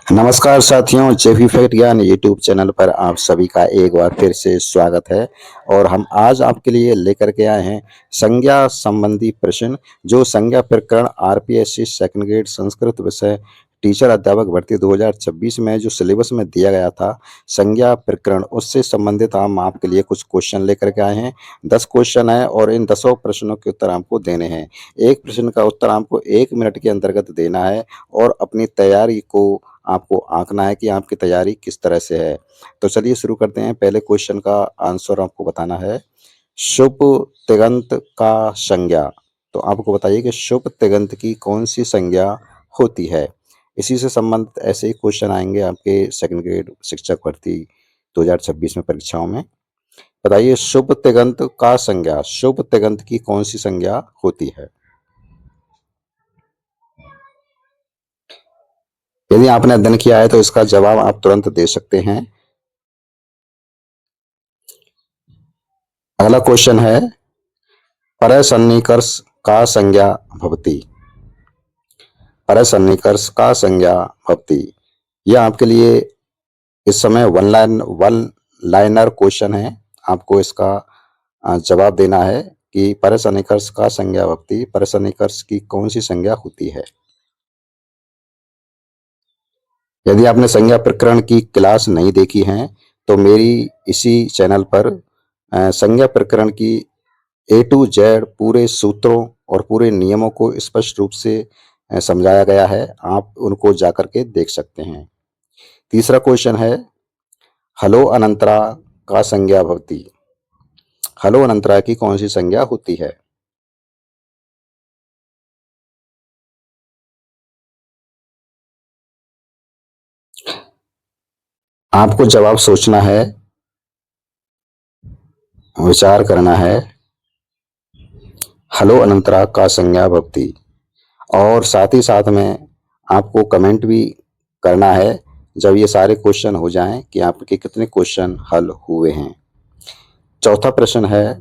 नमस्कार साथियों, जेवी फैक्ट ज्ञान यूट्यूब चैनल पर आप सभी का एक बार फिर से स्वागत है। और हम आज आपके लिए लेकर के आए हैं संज्ञा संबंधी प्रश्न। जो संज्ञा प्रकरण आरपीएससी सेकंड ग्रेड संस्कृत विषय टीचर अध्यापक भर्ती 2026 में जो सिलेबस में दिया गया था संज्ञा प्रकरण, उससे संबंधित हम आपके लिए कुछ क्वेश्चन लेकर के आए हैं। 10 क्वेश्चन है और इन 10 प्रश्नों के उत्तर आपको देने हैं। एक प्रश्न का उत्तर आपको 1 मिनट के अंतर्गत देना है और अपनी तैयारी को आपको आंकना है कि आपकी तैयारी किस तरह से है। तो चलिए शुरू करते हैं। पहले क्वेश्चन का आंसर आपको बताना है। शुभ तिगंत का संज्ञा। तो आपको बताइए कि शुभ तिगंत की कौन सी संज्ञा होती है। इसी से संबंधित ऐसे ही क्वेश्चन आएंगे आपके सेकंड ग्रेड शिक्षक भर्ती 2026 में परीक्षाओं में। बताइए शुभ तिगंत का संज्ञा, शुभ तिगंत की कौन सी संज्ञा होती है। यदि आपने अध्ययन किया है तो इसका जवाब आप तुरंत दे सकते हैं। अगला क्वेश्चन है परसन्निकर्ष का संज्ञा भवति। परसन्निकर्ष का संज्ञा भवति, यह आपके लिए इस समय वन लाइनर क्वेश्चन है। आपको इसका जवाब देना है कि परसन्निकर्ष का संज्ञा भवति, परसन्निकर्ष की कौन सी संज्ञा होती है। यदि आपने संज्ञा प्रकरण की क्लास नहीं देखी है तो मेरी इसी चैनल पर संज्ञा प्रकरण की ए टू जेड पूरे सूत्रों और पूरे नियमों को स्पष्ट रूप से समझाया गया है। आप उनको जाकर के देख सकते हैं। तीसरा क्वेश्चन है हलो अनंतरा का संज्ञा भवति। हलो अनंतरा की कौन सी संज्ञा होती है। आपको जवाब सोचना है, विचार करना है। हलो अनंतरा का संज्ञा भवति, और साथ ही साथ में आपको कमेंट भी करना है जब ये सारे क्वेश्चन हो जाएं कि आपके कितने क्वेश्चन हल हुए हैं। चौथा प्रश्न है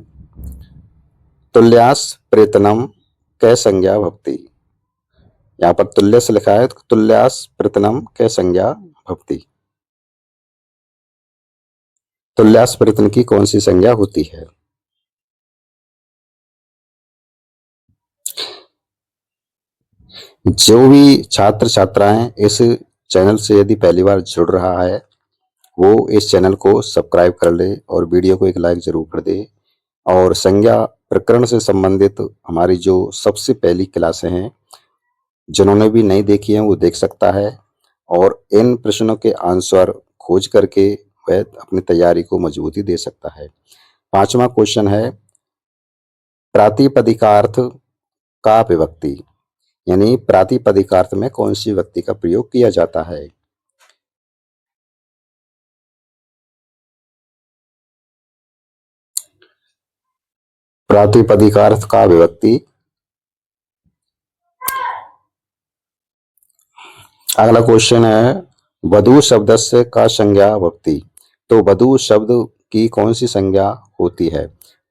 तुल्यास प्रयत्नम कै संज्ञा भवति। यहाँ पर तुल्य से लिखा है तो तुल्यास प्रयत्नम कै संज्ञा भवति। तुल्यास प्रयत्न की कौन सी संज्ञा होती है। जो भी छात्र छात्राएं इस चैनल से यदि पहली बार जुड़ रहा है वो इस चैनल को सब्सक्राइब कर ले और वीडियो को एक लाइक जरूर कर दे। और संज्ञा प्रकरण से संबंधित हमारी जो सबसे पहली क्लासें हैं, जिन्होंने भी नहीं देखी है वो देख सकता है और इन प्रश्नों के आंसर खोज करके वह अपनी तैयारी को मजबूती दे सकता है। पांचवा क्वेश्चन है प्रातिपदिकार्थ का विभक्ति, यानी प्रातिपदिकार्थ में कौन सी विभक्ति का प्रयोग किया जाता है। प्रातिपदिकार्थ का विभक्ति। अगला क्वेश्चन है वधु शब्द से का संज्ञा भवति। तो वधु शब्द की कौन सी संज्ञा होती है।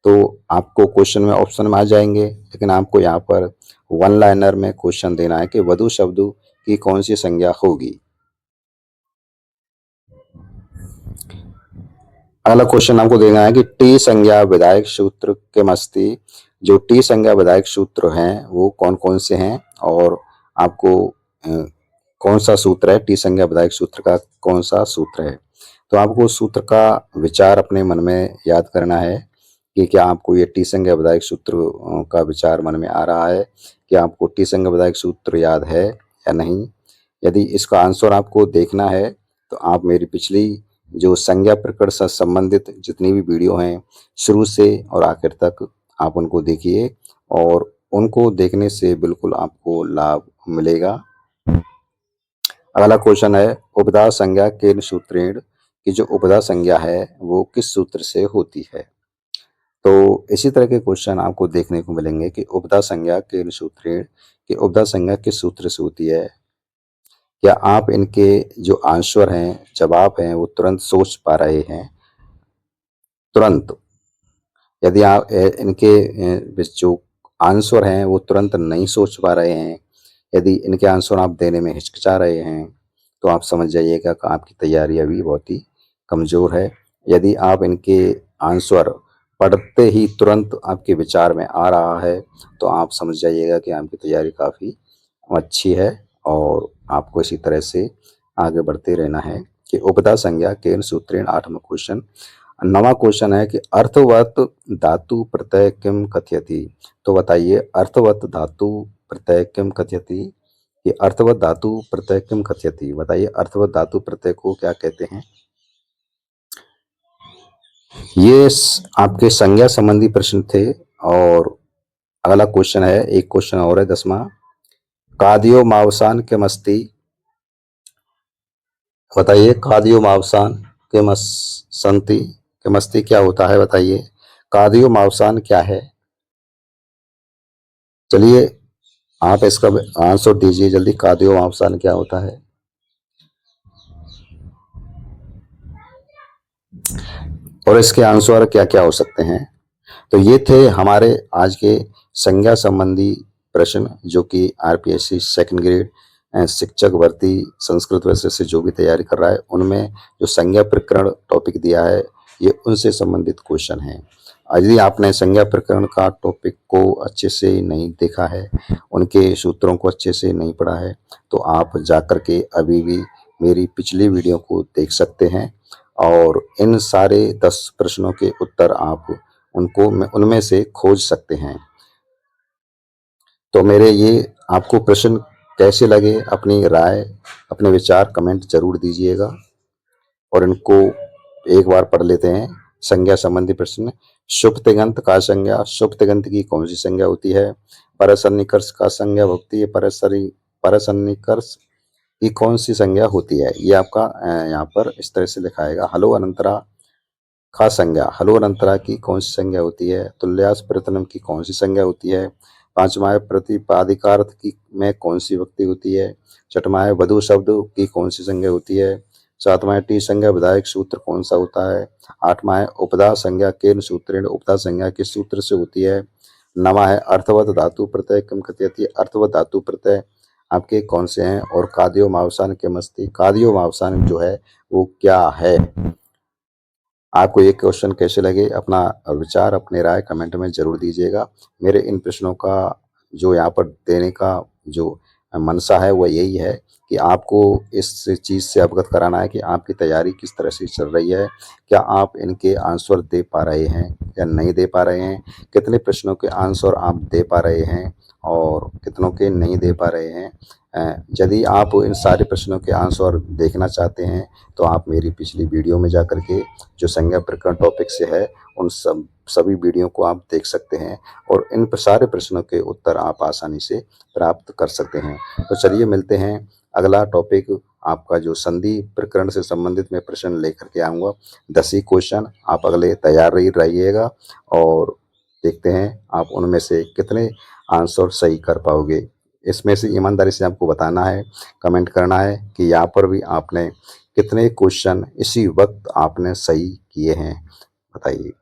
तो आपको क्वेश्चन में ऑप्शन में आ जाएंगे, लेकिन आपको यहाँ पर वन लाइनर में क्वेश्चन देना है कि वधु शब्द की कौन सी संज्ञा होगी। अगला क्वेश्चन आपको देना है कि टी संज्ञा विधायक सूत्र के मस्ती। जो टी संज्ञा विधायक सूत्र हैं वो कौन कौन से हैं और आपको कौन सा सूत्र है, टी संज्ञा विधायक सूत्र का कौन सा सूत्र है। तो आपको सूत्र का विचार अपने मन में याद करना है कि क्या आपको ये टी संज्ञा विधायक सूत्र का विचार मन में आ रहा है, कि आपको टी संज्ञा विधायक सूत्र याद है या नहीं। यदि इसका आंसर आपको देखना है तो आप मेरी पिछली जो संज्ञा प्रकरण से संबंधित जितनी भी वीडियो हैं शुरू से और आखिर तक आप उनको देखिए और उनको देखने से बिल्कुल आपको लाभ मिलेगा। अगला क्वेश्चन है उपधा संज्ञा केन सूत्रेण, की जो उपधा संज्ञा है वो किस सूत्र से होती है। तो इसी तरह के क्वेश्चन आपको देखने को मिलेंगे कि उपधा संज्ञा केन सूत्रेण, की उपधा संज्ञा किस सूत्र से होती है। क्या आप इनके जो आंसर हैं, जवाब हैं, वो तुरंत सोच पा रहे हैं। तुरंत यदि आप इनके जो आंसर हैं वो तुरंत नहीं सोच पा रहे हैं, यदि इनके आंसर आप देने में हिचकिचा रहे हैं तो आप समझ जाइएगा कि आपकी तैयारी अभी बहुत ही कमज़ोर है। यदि आप इनके आंसर पढ़ते ही तुरंत आपके विचार में आ रहा है, तो आप समझ जाइएगा कि आपकी तैयारी काफ़ी अच्छी है और आपको इसी तरह से आगे बढ़ते रहना है। कि उपधा संज्ञा केन सूत्रेण 8वां क्वेश्चन। 9वां क्वेश्चन है कि अर्थवत् धातु प्रत्यय किम कथयति। तो बताइए अर्थवत् धातु प्रत्यय किम कथयति। कि अर्थवत् धातु प्रत्यय किम कथयति, बताइए अर्थवत् धातु प्रत्यय को क्या कहते हैं। ये आपके संज्ञा संबंधी प्रश्न थे। और अगला क्वेश्चन है, एक क्वेश्चन और है 10वां। कादियो मावसान के मस्ती। बताइए कादियो मावसान के संति के मस्ती क्या होता है, बताइए कादियो मावसान क्या है। चलिए आप इसका आंसर दीजिए जल्दी, कादियो मावसान क्या होता है। और इसके आंसर क्या क्या हो सकते हैं। तो ये थे हमारे आज के संज्ञा संबंधी प्रश्न, जो कि आरपीएससी सेकंड ग्रेड शिक्षक भर्ती संस्कृत विषय से जो भी तैयारी कर रहा है, उनमें जो संज्ञा प्रकरण टॉपिक दिया है, ये उनसे संबंधित क्वेश्चन हैं। यदि आपने संज्ञा प्रकरण का टॉपिक को अच्छे से नहीं देखा है, उनके सूत्रों को अच्छे से नहीं पढ़ा है, तो आप जाकर के अभी भी मेरी पिछली वीडियो को देख सकते हैं और इन सारे 10 प्रश्नों के उत्तर आप उनको उनमें से खोज सकते हैं। तो मेरे ये आपको प्रश्न कैसे लगे, अपनी राय अपने विचार कमेंट जरूर दीजिएगा। और इनको एक बार पढ़ लेते हैं। संज्ञा संबंधी प्रश्न। शुभ तिगंत का संज्ञा, शुभ तिगंत की कौन सी संज्ञा होती है। परसन्निकर्ष का संज्ञा होती है, परसन्निकर्ष की कौन सी संज्ञा होती है। ये आपका यहाँ पर इस तरह से लिखाएगा। हलो अनंतरा का संज्ञा, हलो अनंतरा की कौन सी संज्ञा होती है। तुल्यास प्रतनम की कौन सी संज्ञा होती है। पांचवा है प्रतिपादिकार्थ की में कौन सी विभक्ति होती है। छठवां है वधु शब्द की कौन सी संज्ञा होती है। सातवां है टी संज्ञा विधायक सूत्र कौन सा होता है। आठवां है उपधा संज्ञा केन सूत्रेण, उपधा संज्ञा किस सूत्र से होती है। नवा है अर्थवत धातु प्रत्यय किम कथयति, अर्थवत धातु प्रत्यय आपके कौन से हैं। और कादियो मावसान के मस्ती, कादियो मावसान जो है वो क्या है। आपको ये क्वेश्चन कैसे लगे, अपना विचार अपनी राय कमेंट में जरूर दीजिएगा। मेरे इन प्रश्नों का जो यहाँ पर देने का जो मनसा है वो यही है कि आपको इस चीज़ से अवगत कराना है कि आपकी तैयारी किस तरह से चल रही है। क्या आप इनके आंसर दे पा रहे हैं या नहीं दे पा रहे हैं, कितने प्रश्नों के आंसर आप दे पा रहे हैं और कितनों के नहीं दे पा रहे हैं। यदि आप इन सारे प्रश्नों के आंसर देखना चाहते हैं, तो आप मेरी पिछली वीडियो में जा कर के जो संज्ञा प्रकरण टॉपिक से है, उन सभी वीडियो को आप देख सकते हैं और इन सारे प्रश्नों के उत्तर आप आसानी से प्राप्त कर सकते हैं। तो चलिए मिलते हैं। अगला टॉपिक आपका जो संधि प्रकरण से संबंधित मैं प्रश्न लेकर के आऊँगा। 10 ही क्वेश्चन, आप अगले तैयार रहिएगा और देखते हैं आप उनमें से कितने आंसर सही कर पाओगे। इसमें से ईमानदारी से आपको बताना है, कमेंट करना है कि यहाँ पर भी आपने कितने क्वेश्चन इसी वक्त आपने सही किए हैं, बताइए।